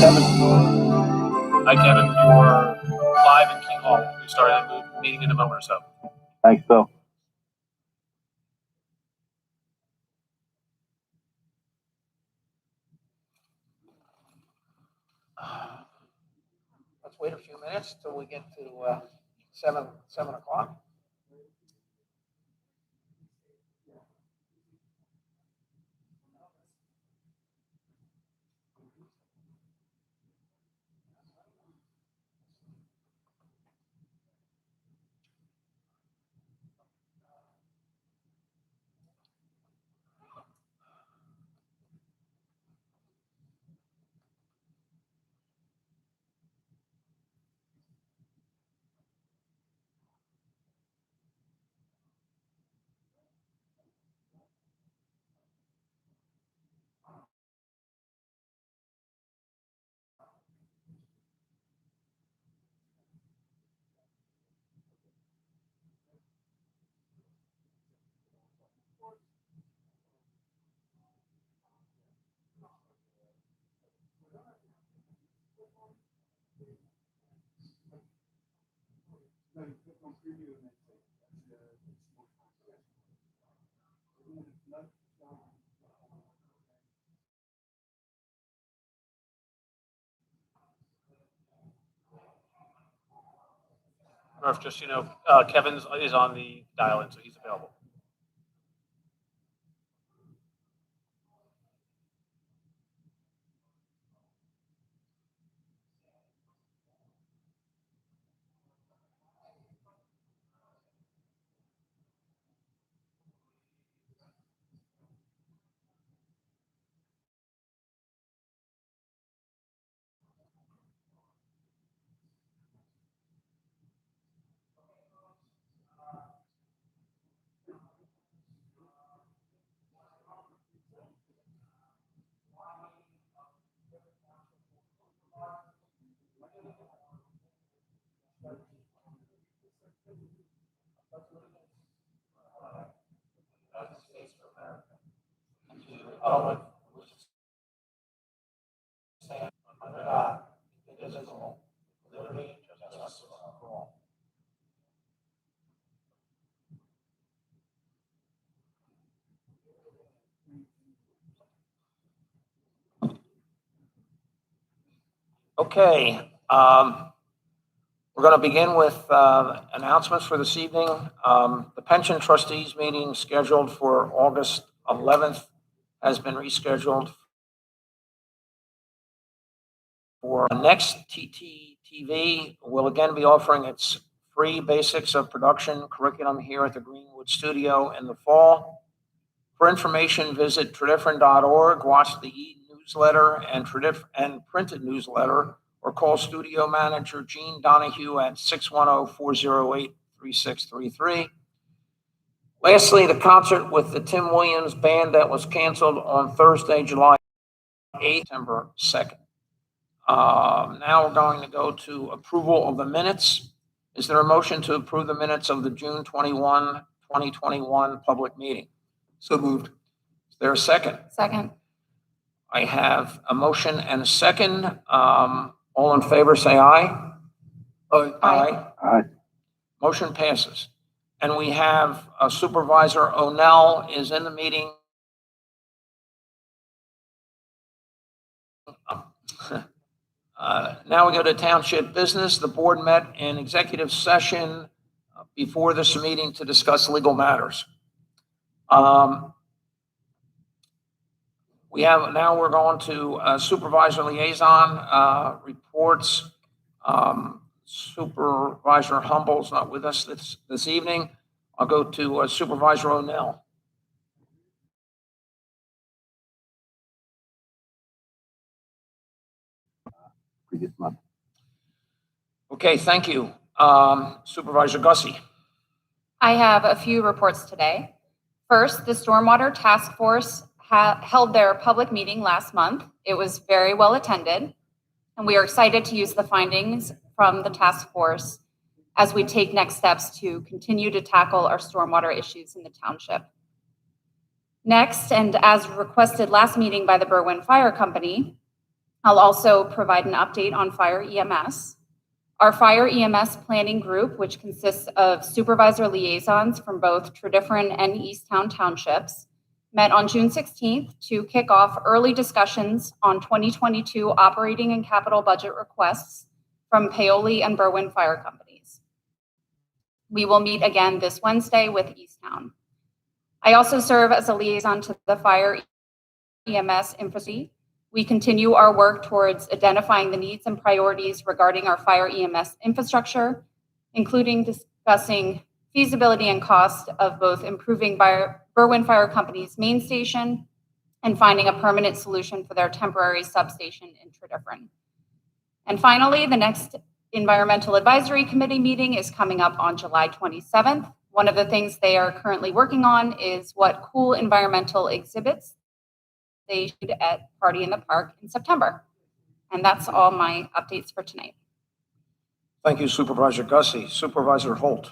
Kevin. Hi, Kevin. You're live in King Hall. We started the meeting in a moment or so. Thanks, Bill. Let's wait a few minutes till we get to 7 o'clock. Murph, just so you know, Kevin is on the dial-in, so he's available. Okay, we're going to begin with announcements for this evening. The pension trustees meeting scheduled for August 11th has been rescheduled for next TTTV. Will again be offering its free basics of production curriculum here at the Greenwood Studio in the fall. For information, visit Tredyffrin.org, watch the e-newsletter and printed newsletter, or call studio manager Gene Donahue at 610-408-3633. Lastly, the concert with the Tim Williams Band that was canceled on Thursday, July 8th, September 2nd. Now we're going to go to approval of the minutes. Is there a motion to approve the minutes of the June 21, 2021 public meeting? So moved. Is there a second? Second. I have a motion and a second. All in favor, say aye. Aye. Aye. Motion passes. And we have Supervisor O'Neill is in the meeting. Now we go to township business. The board met in executive session before this meeting to discuss legal matters. We're going to supervisor liaison reports. Supervisor Humble's not with us this evening. I'll go to Supervisor O'Neill. Previous month. Okay, thank you. Supervisor Gosse. I have a few reports today. First, the Stormwater Task Force held their public meeting last month. It was very well attended, and we are excited to use the findings from the task force as we take next steps to continue to tackle our stormwater issues in the township. Next, and as requested last meeting by the Berwyn Fire Company, I'll also provide an update on fire EMS. Our fire EMS planning group, which consists of supervisor liaisons from both Tredyffrin and Easttown Townships, met on June 16th to kick off early discussions on 2022 operating and capital budget requests from Paoli and Berwyn Fire Companies. We will meet again this Wednesday with Easttown. I also serve as a liaison to the fire EMS infrastructure. We continue our work towards identifying the needs and priorities regarding our fire EMS infrastructure, including discussing feasibility and cost of both improving Berwyn Fire Company's main station and finding a permanent solution for their temporary substation in Tredyffrin. And finally, the next Environmental Advisory Committee meeting is coming up on July 27th. One of the things they are currently working on is what cool environmental exhibits they should at Party in the Park in September. And that's all my updates for tonight. Thank you, Supervisor Gosse. Supervisor Holt.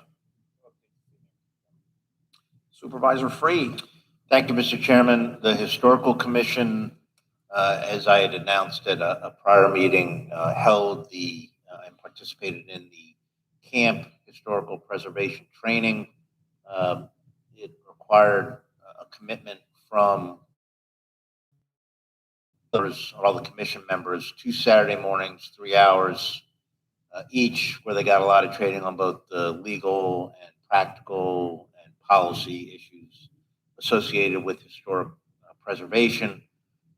Supervisor Freed. Thank you, Mr. Chairman. The Historical Commission, as I had announced at a prior meeting, held and participated in the camp historical preservation training. It required a commitment from all the commission members, 2 Saturday mornings, 3 hours each, where they got a lot of training on both the legal and practical and policy issues associated with historic preservation.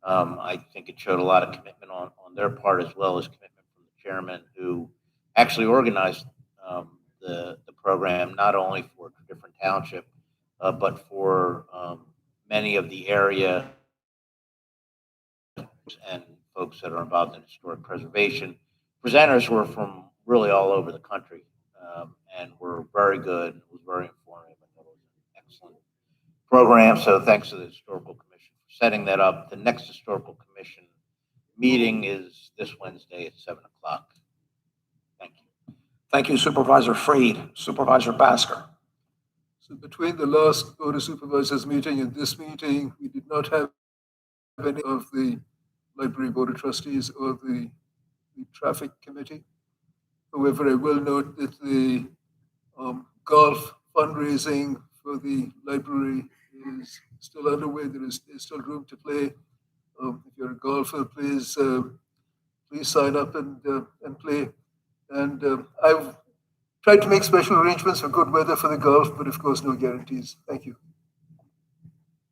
I think it showed a lot of commitment on their part, as well as commitment from the chairman, who actually organized the program, not only for Tredyffrin Township, but for many of the area and folks that are involved in historic preservation. Presenters were from really all over the country and were very good. It was very informative. I thought it was an excellent program. So thanks to the Historical Commission for setting that up. The next Historical Commission meeting is this Wednesday at 7 o'clock. Thank you. Thank you, Supervisor Freed. Supervisor Basker. So between the last Board of Supervisors meeting and this meeting, we did not have any of the Library Board of Trustees or the Traffic Committee. However, I will note that the golf fundraising for the library is still underway. There's still room to play. If you're a golfer, please sign up and play. And I've tried to make special arrangements for good weather for the golf, but of course, no guarantees. Thank you.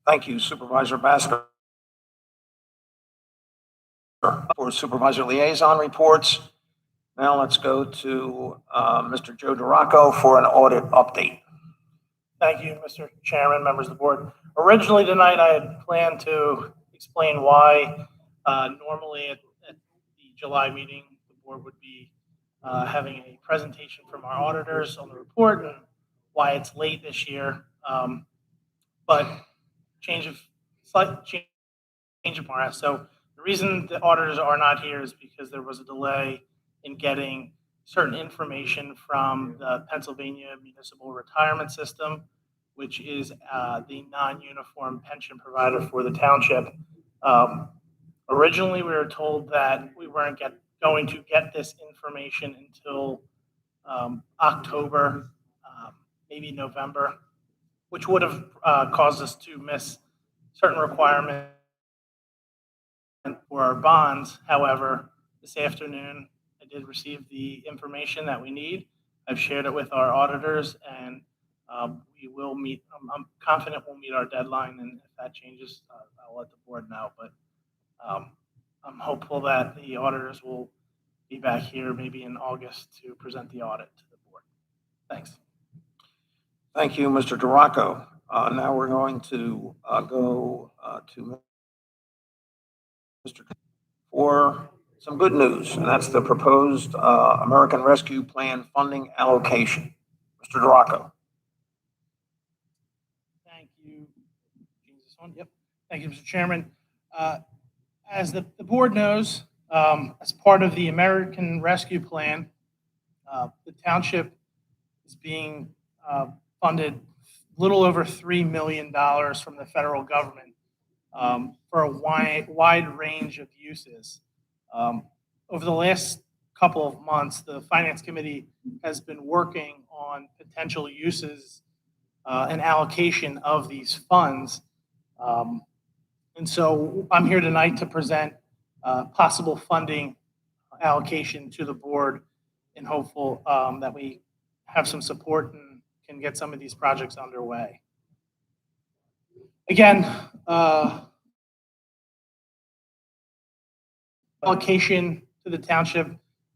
Thank you, Supervisor Basker. For Supervisor Liaison reports. Now let's go to Mr. Joe DeRocco for an audit update. Thank you, Mr. Chairman, members of the board. Originally tonight, I had planned to explain why normally at the July meeting, the board would be having a presentation from our auditors on the report and why it's late this year. But slight change of plan. So the reason the auditors are not here is because there was a delay in getting certain information from the Pennsylvania Municipal Retirement System, which is the non-uniform pension provider for the township. Originally, we were told that we weren't going to get this information until October, maybe November, which would have caused us to miss certain requirements for our bonds. However, this afternoon, I did receive the information that we need. I've shared it with our auditors, and we will meet. I'm confident we'll meet our deadline, and if that changes, I'll let the board know. But I'm hopeful that the auditors will be back here maybe in August to present the audit to the board. Thanks. Thank you, Mr. DeRocco. Now we're going to go to Mr. for some good news, and that's the proposed American Rescue Plan funding allocation. Mr. DeRocco. Thank you. Yep. Thank you, Mr. Chairman. As the board knows, as part of the American Rescue Plan, the township is being funded a little over $3 million from the federal government for a wide range of uses. Over the last couple of months, the Finance Committee has been working on potential uses and allocation of these funds. And so I'm here tonight to present possible funding allocation to the board and hopeful that we have some support and can get some of these projects underway. Again, allocation to the township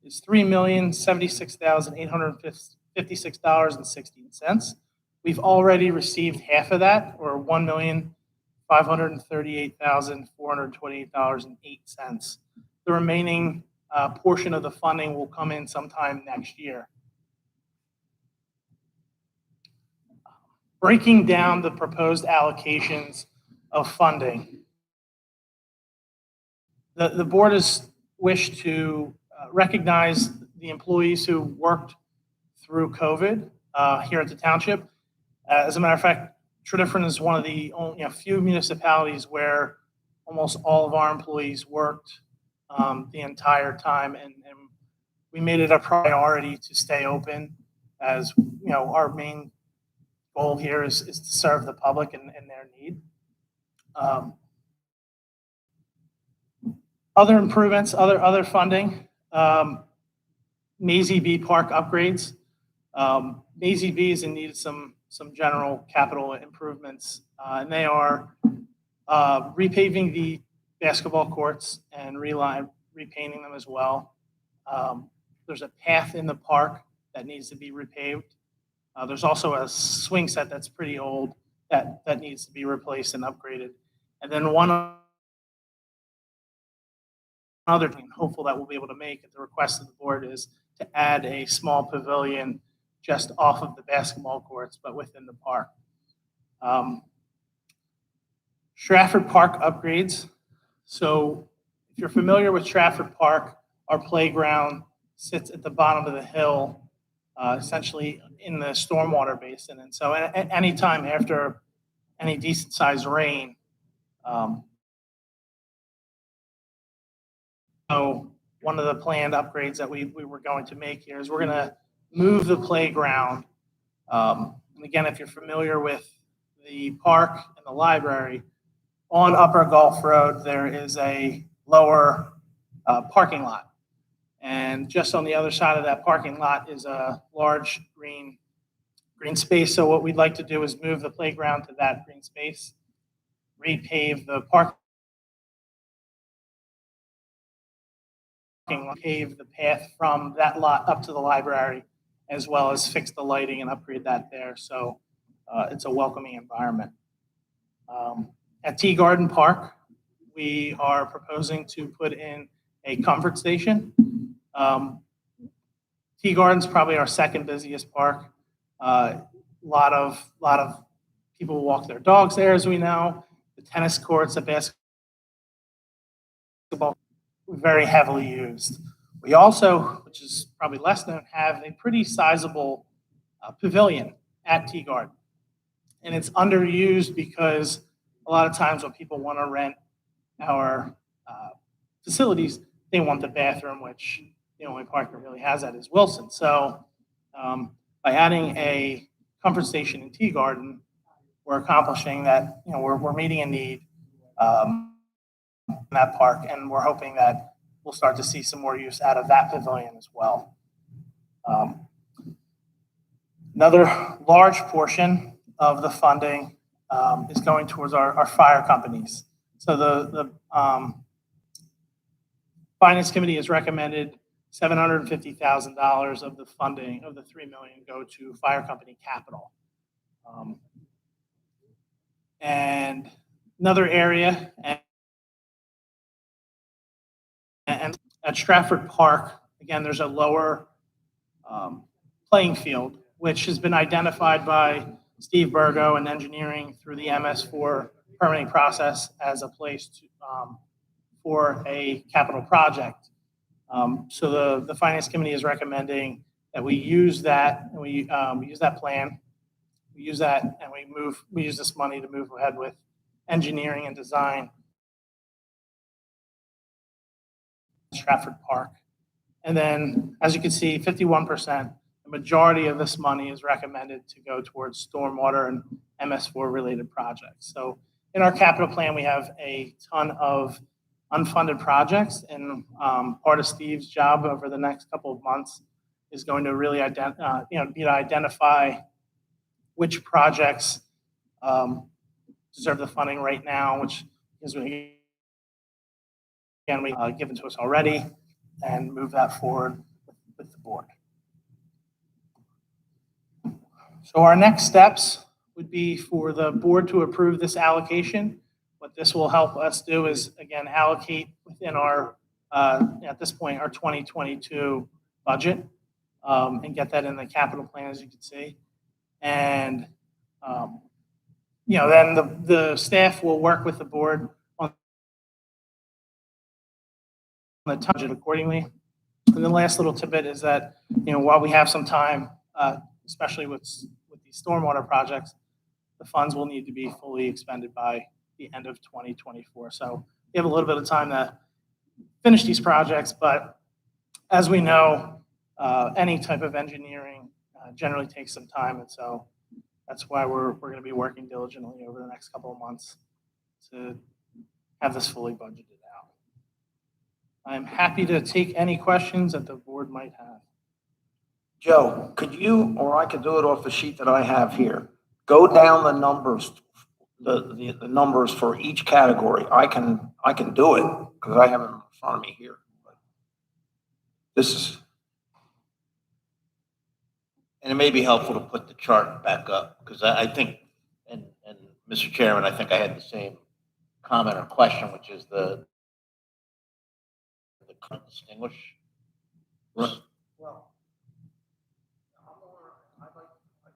is $3,076,856.16. We've already received half of that, or $1,538,428.08. The remaining portion of the funding will come in sometime next year. Breaking down the proposed allocations of funding, the board has wished to recognize the employees who worked through COVID here at the township. As a matter of fact, Tredyffrin is one of the only few municipalities where almost all of our employees worked the entire time, and we made it a priority to stay open, as our main goal here is to serve the public and their need. Other improvements, other funding, Maisie B Park upgrades. Maisie B is in need of some general capital improvements, and they are repaving the basketball courts and repainting them as well. There's a path in the park that needs to be repaved. There's also a swing set that's pretty old that needs to be replaced and upgraded. And then one other thing, hopeful that we'll be able to make at the request of the board, is to add a small pavilion just off of the basketball courts, but within the park. Stratford Park upgrades. So if you're familiar with Stratford Park, our playground sits at the bottom of the hill, essentially in the stormwater basin. And so at any time after any decent sized rain, so one of the planned upgrades that we were going to make here is we're going to move the playground. And again, if you're familiar with the park and the library, on Upper Gulf Road, there is a lower parking lot. And just on the other side of that parking lot is a large green space. So what we'd like to do is move the playground to that green space, repave the parking, pave the path from that lot up to the library, as well as fix the lighting and upgrade that there. So it's a welcoming environment. At Tea Garden Park, we are proposing to put in a comfort station. Tea Garden's probably our second busiest park. A lot of people walk their dogs there, as we know. The tennis courts, the basketball, very heavily used. We also, which is probably less known, have a pretty sizable pavilion at Tea Garden. And it's underused because a lot of times when people want to rent our facilities, they want the bathroom, which the only park that really has that is Wilson. So by adding a comfort station in Tea Garden, we're accomplishing that. We're meeting a need in that park, and we're hoping that we'll start to see some more use out of that pavilion as well. Another large portion of the funding is going towards our fire companies. So the Finance Committee has recommended $750,000 of the funding of the $3 million go to fire company capital. And another area, and at Stratford Park, again, there's a lower playing field, which has been identified by Steve Burgo and engineering through the MS4 permitting process as a place to, for a capital project. So the Finance Committee is recommending that we use that, and we use that plan, we use that, and we use this money to move ahead with engineering and design Stratford Park. And then, as you can see, 51%, the majority of this money is recommended to go towards stormwater and MS4 related projects. So in our capital plan, we have a ton of unfunded projects, and part of Steve's job over the next couple of months is going to really identify which projects deserve the funding right now, which is again given to us already, and move that forward with the board. So our next steps would be for the board to approve this allocation. What this will help us do is, again, allocate within our, at this point, our 2022 budget, and get that in the capital plan, as you can see. And, then the staff will work with the board on the budget accordingly. And the last little tidbit is that, while we have some time, especially with these stormwater projects, the funds will need to be fully expended by the end of 2024. So we have a little bit of time to finish these projects, but as we know, any type of engineering generally takes some time, and so that's why we're going to be working diligently over the next couple of months to have this fully budgeted out. I'm happy to take any questions that the board might have. Joe, could you, or I could do it off the sheet that I have here, go down the numbers, the numbers for each category. I can do it because I have it in front of me here. But this is, And it may be helpful to put the chart back up, because I think, and Mr. Chairman, I think I had the same comment or question, which is the current distinguish. well, I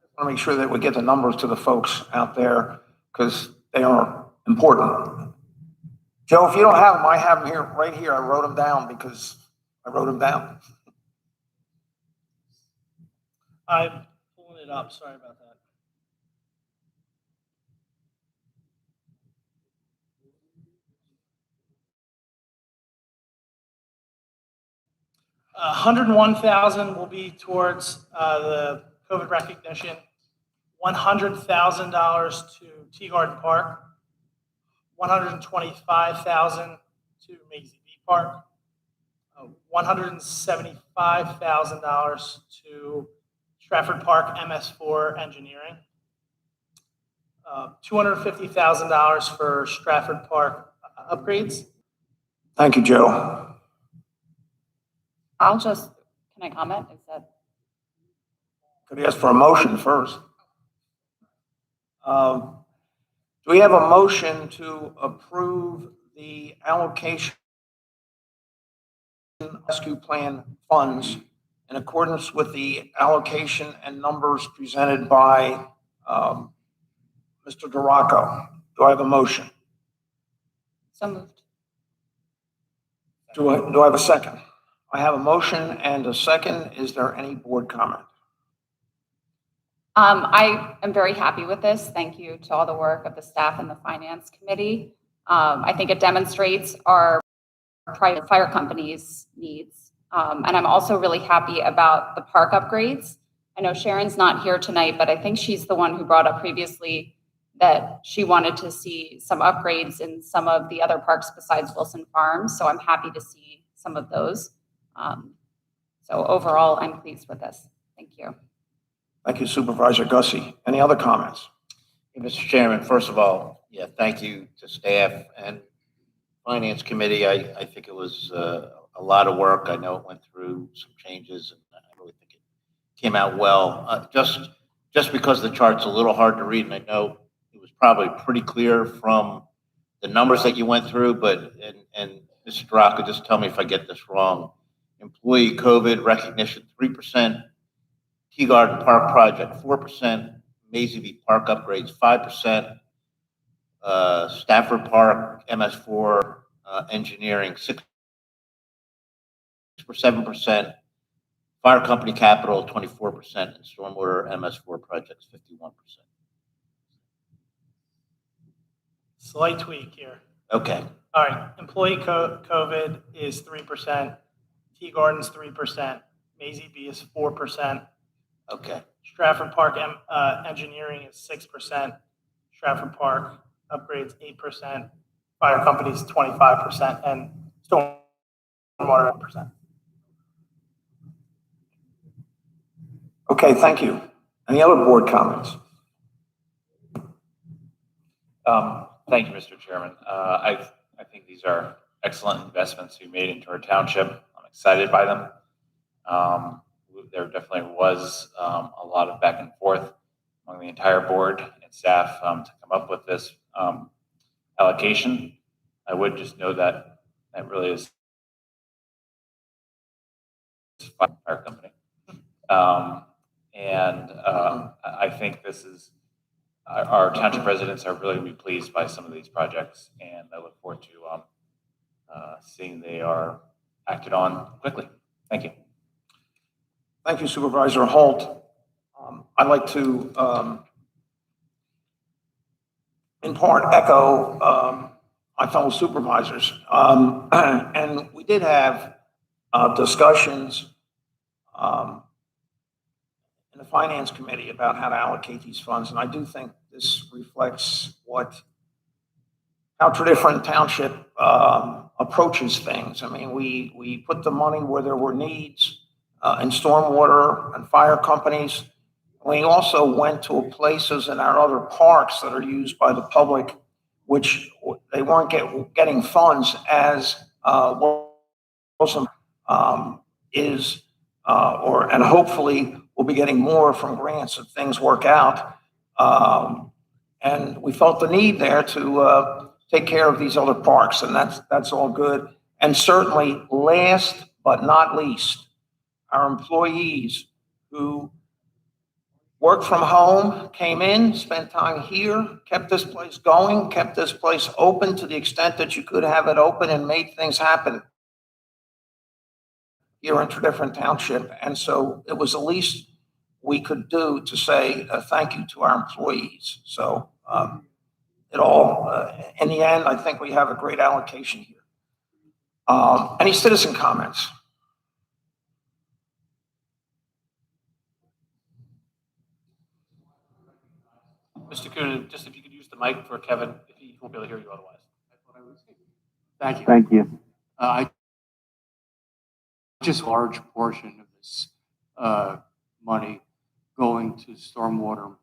just want to make sure that we get the numbers to the folks out there because they are important. Joe, if you don't have them, I have them here, right here. I wrote them down because I wrote them down. I'm pulling it up. Sorry about that. $101,000 will be towards the COVID recognition. $100,000 to Tea Garden Park. $125,000 to Mazie Bee Park. $175,000 to Stratford Park MS4 Engineering. $250,000 for Stratford Park upgrades. Thank you, Joe. can I comment? Is that? Could I ask for a motion first? Do we have a motion to approve the allocation rescue plan funds in accordance with the allocation and numbers presented by Mr. Duraco? Do I have a motion? So moved. Do I have a second? I have a motion and a second. Is there any board comment? I am very happy with this. Thank you to all the work of the staff and the finance committee. I think it demonstrates our private fire company's needs. And I'm also really happy about the park upgrades. I know Sharon's not here tonight, but I think she's the one who brought up previously that she wanted to see some upgrades in some of the other parks besides Wilson Farms. So I'm happy to see some of those. So overall, I'm pleased with this. Thank you. Thank you, Supervisor Gosse. Any other comments? Hey, Mr. Chairman, first of all, thank you to staff and Finance Committee. I think it was a lot of work. I know it went through some changes, and I really think it came out well. Just because the chart's a little hard to read, and I know it was probably pretty clear from the numbers that you went through, but, and Mr. Duraco, just tell me if I get this wrong. Employee COVID recognition, 3%. Tea Garden Park project, 4%. Mazie Bee Park upgrades, 5%. Stafford Park MS4 engineering, 7%. Fire company capital, 24%. And stormwater MS4 projects, 51%. Slight tweak here. Okay. All right, employee COVID is 3%, Tea Gardens 3%, Maisie B is 4%, Okay. Stratford Park Engineering is 6%, Stratford Park Upgrades 8%, Fire Companies 25%, and Stormwater 1%. Okay, thank you. Any other board comments? Thank you, Mr. Chairman. I think these are excellent investments we made into our township. I'm excited by them. There definitely was a lot of back and forth among the entire board and staff to come up with this allocation. I would just note that that really is fire company. I think this is our township residents are really going to be pleased by some of these projects, and I look forward to seeing they are acted on quickly. Thank you. Thank you, Supervisor Holt. I'd like to, in part, echo my fellow supervisors. And we did have discussions in the Finance Committee about how to allocate these funds, and I do think this reflects how Tredyffrin Township approaches things. I mean, we put the money where there were needs in stormwater and fire companies. We also went to places in our other parks that are used by the public, which they weren't getting funds as Wilson is, and hopefully we'll be getting more from grants if things work out. And we felt the need there to take care of these other parks, and that's all good. And certainly, last but not least, our employees who worked from home, came in, spent time here, kept this place going, kept this place open to the extent that you could have it open, and made things happen here in Tredyffrin Township. And so it was the least we could do to say thank you to our employees. So in the end, I think we have a great allocation here. Any citizen comments? Mr. Coonan, just if you could use the mic for Kevin, if he won't be able to hear you otherwise. Thank you. Thank you. I just a large portion of this money going to stormwater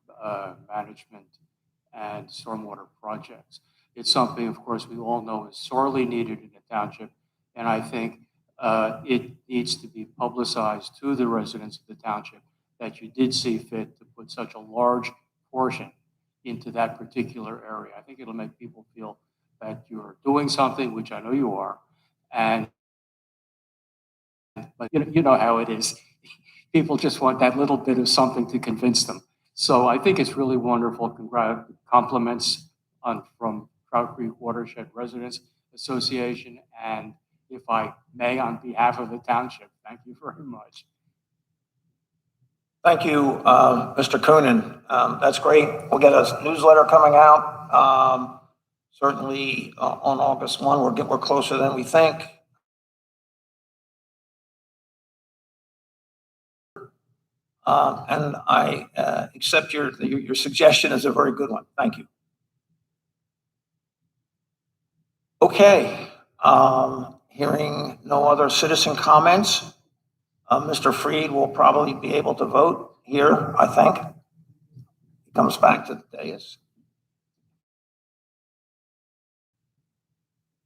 management and stormwater projects. It's something, of course, we all know is sorely needed in the township, and I think it needs to be publicized to the residents of the township that you did see fit to put such a large portion into that particular area. I think it'll make people feel that you're doing something, which I know you are, but you know how it is. People just want that little bit of something to convince them. So I think it's really wonderful. Compliments from Trout Creek Watershed Residents Association, and if I may, on behalf of the township, thank you very much. Thank you, Mr. Coonan. That's great. We'll get a newsletter coming out. Certainly on August 1, we're closer than we think. And I accept your suggestion as a very good one. Thank you. Okay. Hearing no other citizen comments, Mr. Freed will probably be able to vote here, I think. He comes back to the dais.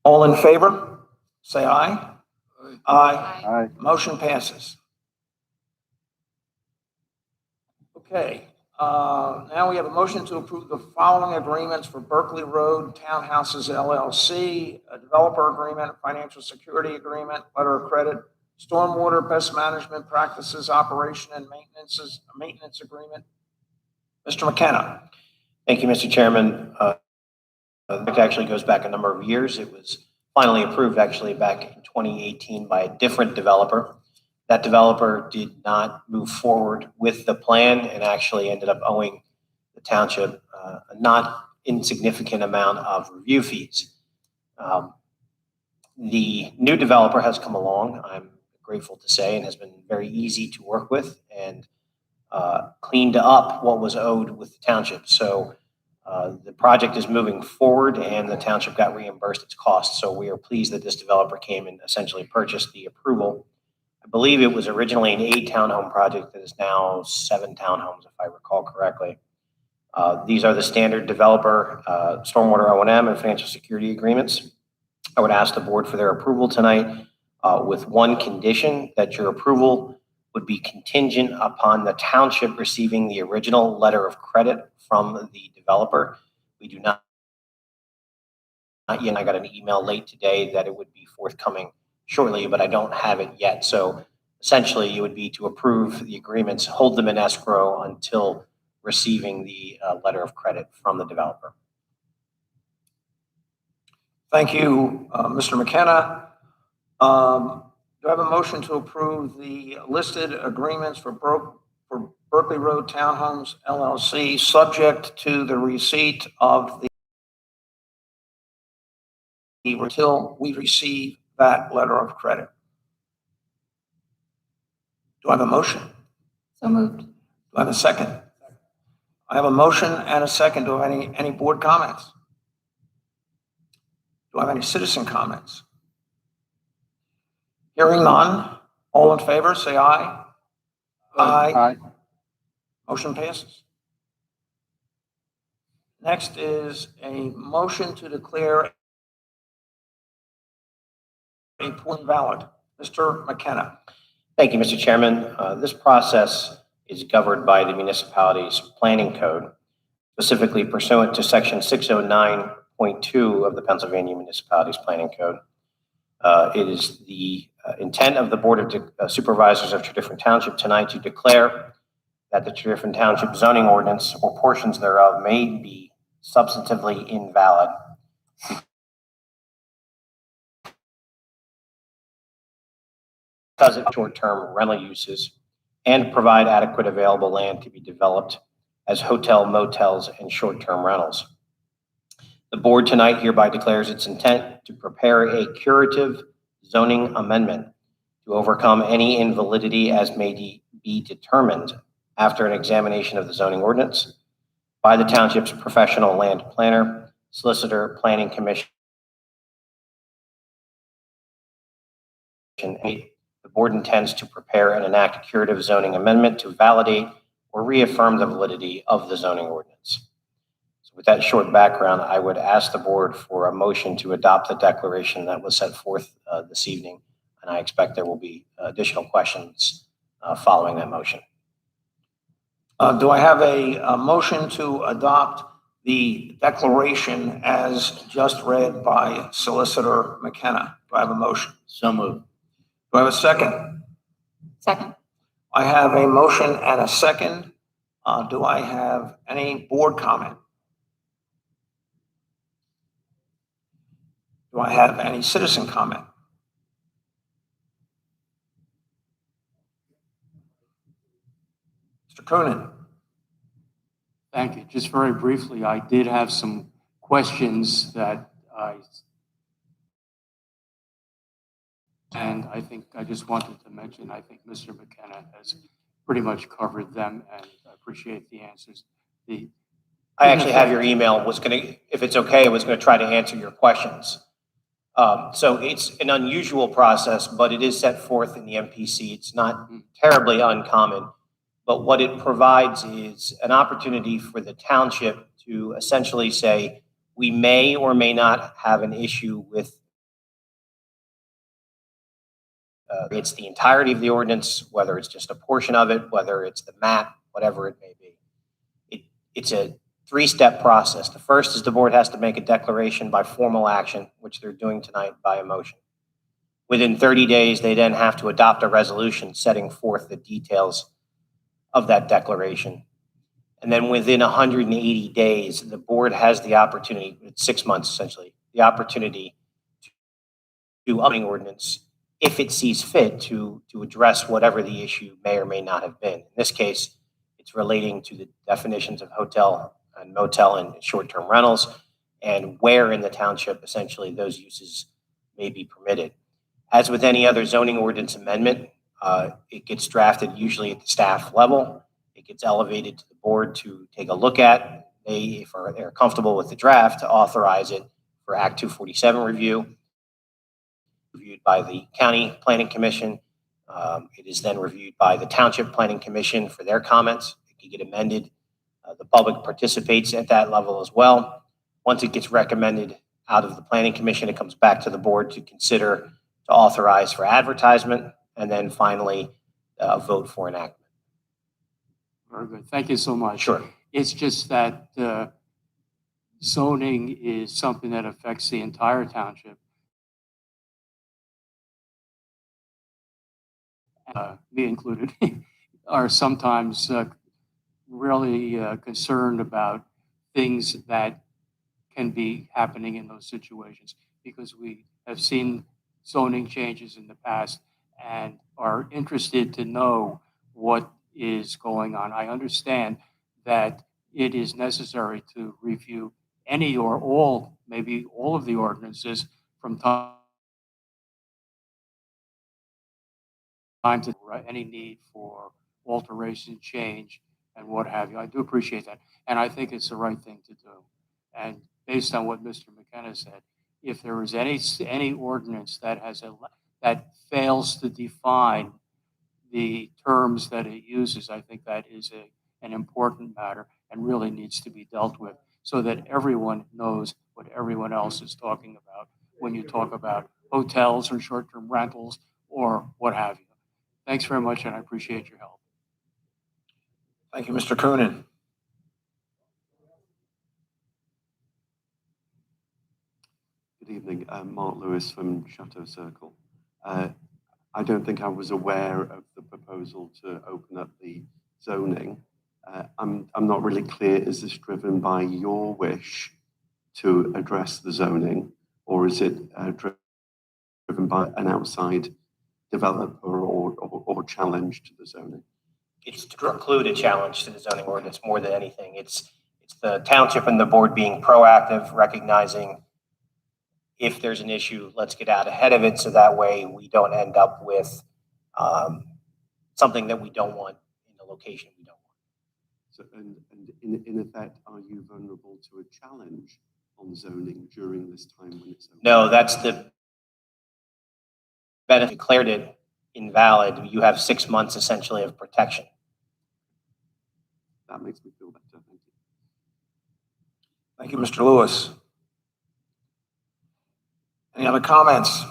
All in favor? Say aye. Aye. Aye. Aye. Motion passes. Okay. Now we have a motion to approve the following agreements for Berkeley Road Townhouses LLC, a developer agreement, financial security agreement, letter of credit, stormwater best management practices, operation and maintenance agreement. Mr. McKenna. Thank you, Mr. Chairman. It actually goes back a number of years. It was finally approved actually back in 2018 by a different developer. That developer did not move forward with the plan and actually ended up owing the township a not insignificant amount of review fees. The new developer has come along, I'm grateful to say, and has been very easy to work with and cleaned up what was owed with the township. So the project is moving forward and the township got reimbursed its costs. So we are pleased that this developer came and essentially purchased the approval. I believe it was originally an 8 townhome project that is now 7 townhomes, if I recall correctly. These are the standard developer stormwater O&M and financial security agreements. I would ask the board for their approval tonight with one condition, that your approval would be contingent upon the township receiving the original letter of credit from the developer. We do not yet. I got an email late today that it would be forthcoming shortly, but I don't have it yet. So essentially, it would be to approve the agreements, hold them in escrow until receiving the letter of credit from the developer. Thank you, Mr. McKenna. Do I have a motion to approve the listed agreements for Berkeley Road Townhomes LLC, subject to the receipt of until we receive that letter of credit? Do I have a motion? So moved. Do I have a second? I have a motion and a second. Do I have any board comments? Do I have any citizen comments? Hearing none, all in favor, say aye. Aye. Motion passes. Next is a motion to declare a point valid. Mr. McKenna. Thank you, Mr. Chairman. This process is governed by the municipality's planning code, specifically pursuant to section 609.2 of the Pennsylvania Municipalities Planning Code. It is the intent of the Board of Supervisors of Tredyffrin Township tonight to declare that the Tredyffrin Township zoning ordinance or portions thereof may be substantively invalid because of short-term rental uses and provide adequate available land to be developed as hotel, motels, and short-term rentals. The board tonight hereby declares its intent to prepare a curative zoning amendment to overcome any invalidity as may be determined after an examination of the zoning ordinance by the township's professional land planner, solicitor, planning commission. The board intends to prepare and enact a curative zoning amendment to validate or reaffirm the validity of the zoning ordinance. So with that short background, I would ask the board for a motion to adopt the declaration that was set forth this evening, and I expect there will be additional questions following that motion. Do I have a motion to adopt the declaration as just read by Solicitor McKenna? Do I have a motion? So moved. Do I have a second? Second. I have a motion and a second. Do I have any board comment? Do I have any citizen comment? Mr. Coonan. Thank you. Just very briefly, I did have some questions that and I think I just wanted to mention, I think Mr. McKenna has pretty much covered them, and I appreciate the answers. I actually have your email. If it's okay, I was going to try to answer your questions. So it's an unusual process, but it is set forth in the MPC. It's not terribly uncommon, but what it provides is an opportunity for the township to essentially say, we may or may not have an issue with it's the entirety of the ordinance, whether it's just a portion of it, whether it's the map, whatever it may be. It's a 3-step process. The first is the board has to make a declaration by formal action, which they're doing tonight by a motion. Within 30 days, they then have to adopt a resolution setting forth the details of that declaration. And then within 180 days, the board has the opportunity, it's 6 months essentially, the opportunity to do an ordinance if it sees fit to address whatever the issue may or may not have been. In this case, it's relating to the definitions of hotel and motel and short-term rentals and where in the township essentially those uses may be permitted. As with any other zoning ordinance amendment, it gets drafted usually at the staff level. It gets elevated to the board to take a look at. If they're comfortable with the draft, to authorize it for Act 247 review, reviewed by the County Planning Commission. It is then reviewed by the Township Planning Commission for their comments. It can get amended. The public participates at that level as well. Once it gets recommended out of the Planning Commission, it comes back to the board to consider, to authorize for advertisement, and then finally vote for enactment. Very good. Thank you so much. Sure. It's just that zoning is something that affects the entire township. Me included, are sometimes really concerned about things that can be happening in those situations, because we have seen zoning changes in the past and are interested to know what is going on. I understand that it is necessary to review any or all, maybe all of the ordinances from time to any need for alteration, change, and what have you. I do appreciate that. And I think it's the right thing to do. And based on what Mr. McKenna said, if there is any ordinance that that fails to define the terms that it uses, I think that is an important matter and really needs to be dealt with, so that everyone knows what everyone else is talking about when you talk about hotels or short-term rentals or what have you. Thanks very much, and I appreciate your help. Thank you, Mr. Coonan. Good evening, Mark Lewis from Chateau Circle. I don't think I was aware of the proposal to open up the zoning. I'm not really clear, is this driven by your wish to address the zoning, or is it driven by an outside developer or challenge to the zoning? It's to include a challenge to the zoning ordinance more than anything. It's the township and the board being proactive, recognizing if there's an issue, let's get out ahead of it, so that way we don't end up with something that we don't want in the location we don't want. So, and in effect, are you vulnerable to a challenge on zoning during this time when it's open? No, that's the benefit. Declared it invalid. You have 6 months essentially of protection. That makes me feel better. Thank you. Thank you, Mr. Lewis. Any other comments?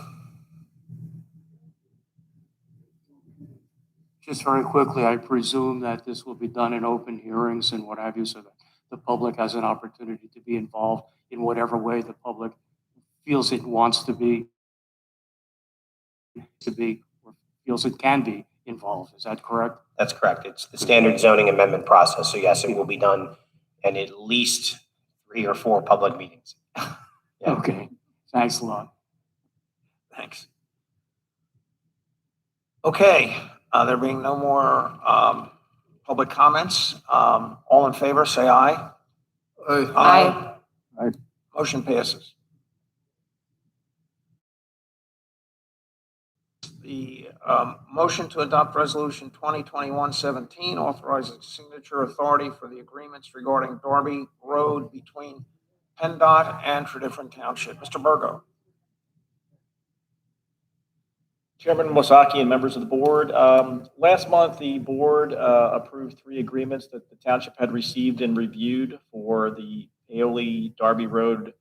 Just very quickly, I presume that this will be done in open hearings and what have you, so that the public has an opportunity to be involved in whatever way the public feels it wants to be, or feels it can be involved. Is that correct? That's correct. It's the standard zoning amendment process. So yes, it will be done in at least 3 or 4 public meetings. Yeah. Okay. Thanks a lot. Thanks. Okay, there being no more public comments, all in favor, say aye. Aye. Aye. Motion passes. The motion to adopt resolution 2021-17 authorizing signature authority for the agreements regarding Darby Road between PennDOT and Tredyffrin Township. Mr. Burgo. Chairman Wysocki and members of the board, last month the board approved 3 agreements that the township had received and reviewed for the Paoli Darby Road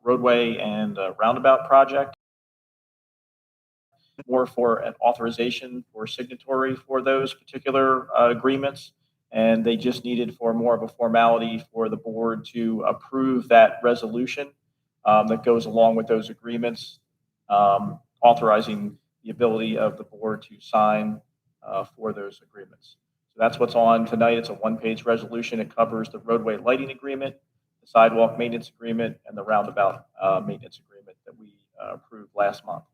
roadway and roundabout project. More for an authorization for signatory for those particular agreements, and they just needed for more of a formality for the board to approve that resolution that goes along with those agreements, authorizing the ability of the board to sign for those agreements. So that's what's on tonight. It's a 1-page resolution. It covers the roadway lighting agreement, the sidewalk maintenance agreement, and the roundabout maintenance agreement that we approved last month.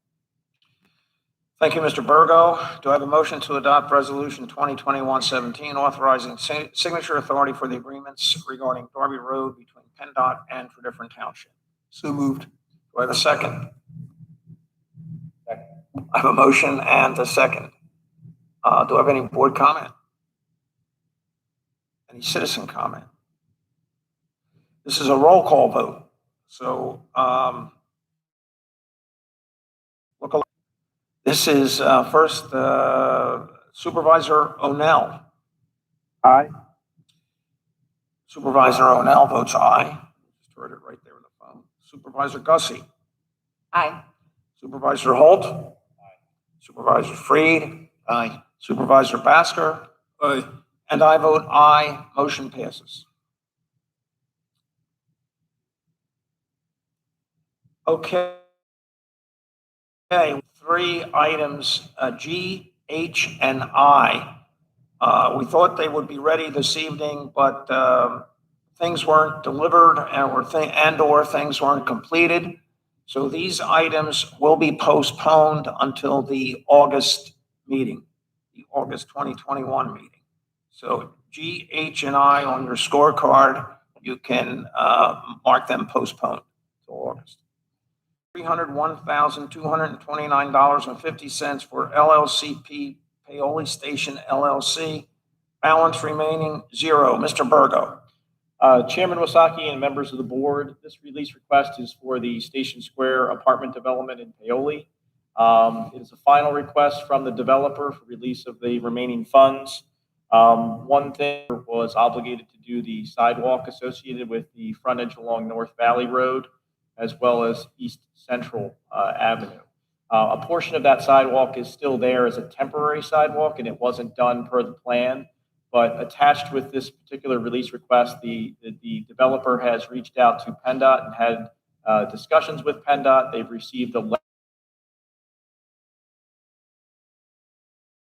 Thank you, Mr. Burgo. Do I have a motion to adopt resolution 2021-17 authorizing signature authority for the agreements regarding Darby Road between PennDOT and Tredyffrin Township? So moved. Do I have a second? I have a motion and a second. Do I have any board comment? Any citizen comment? This is a roll call vote. So, this is first Supervisor O'Neill. Aye. Supervisor O'Neill votes aye. Just heard it right there on the phone. Supervisor Gosse. Aye. Supervisor Holt. Aye. Supervisor Freed. Aye. Supervisor Basker. Aye. And I vote aye. Motion passes. Okay. Okay, 3 items, G, H, and I. We thought they would be ready this evening, but things weren't delivered or things weren't completed. So these items will be postponed until the August meeting, the August 2021 meeting. So G, H, and I on your scorecard, you can mark them postponed till August. $301,229.50 for LLCP Paoli Station LLC. Balance remaining $0. Mr. Burgo. Chairman Wysocki and members of the board, this release request is for the Station Square apartment development in Paoli. It is a final request from the developer for release of the remaining funds. One thing was obligated to do the sidewalk associated with the frontage along North Valley Road, as well as East Central Avenue. A portion of that sidewalk is still there as a temporary sidewalk, and it wasn't done per the plan. But attached with this particular release request, the developer has reached out to PennDOT and had discussions with PennDOT. They've received a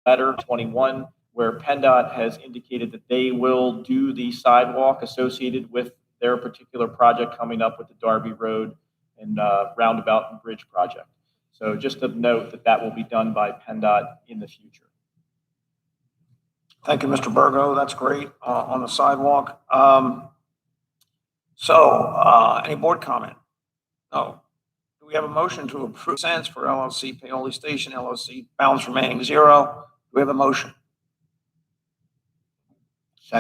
letter 21 where PennDOT has indicated that they will do the sidewalk associated with their particular project coming up with the Darby Road and Roundabout and Bridge project. So just a note that that will be done by PennDOT in the future. Thank you, Mr. Burgo. That's great on the sidewalk. Any board comment? No. Do we have a motion to approve cents for LLC Paoli Station LLC? Balance remaining $0. Do we have a motion?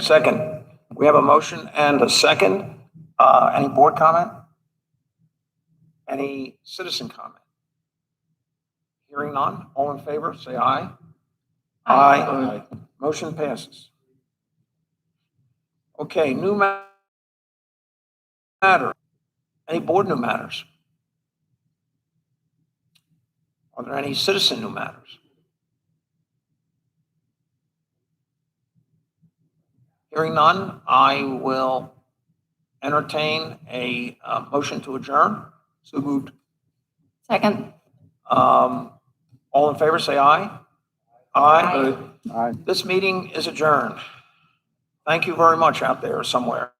Second. We have a motion and a second. Any board comment? Any citizen comment? Hearing none. All in favor, say aye. Aye. Motion passes. Okay, new matter. Any board new matters? Are there any citizen new matters? Hearing none, I will entertain a motion to adjourn. So moved. Second. All in favor, say aye. Aye. Aye. This meeting is adjourned. Thank you very much out there somewhere.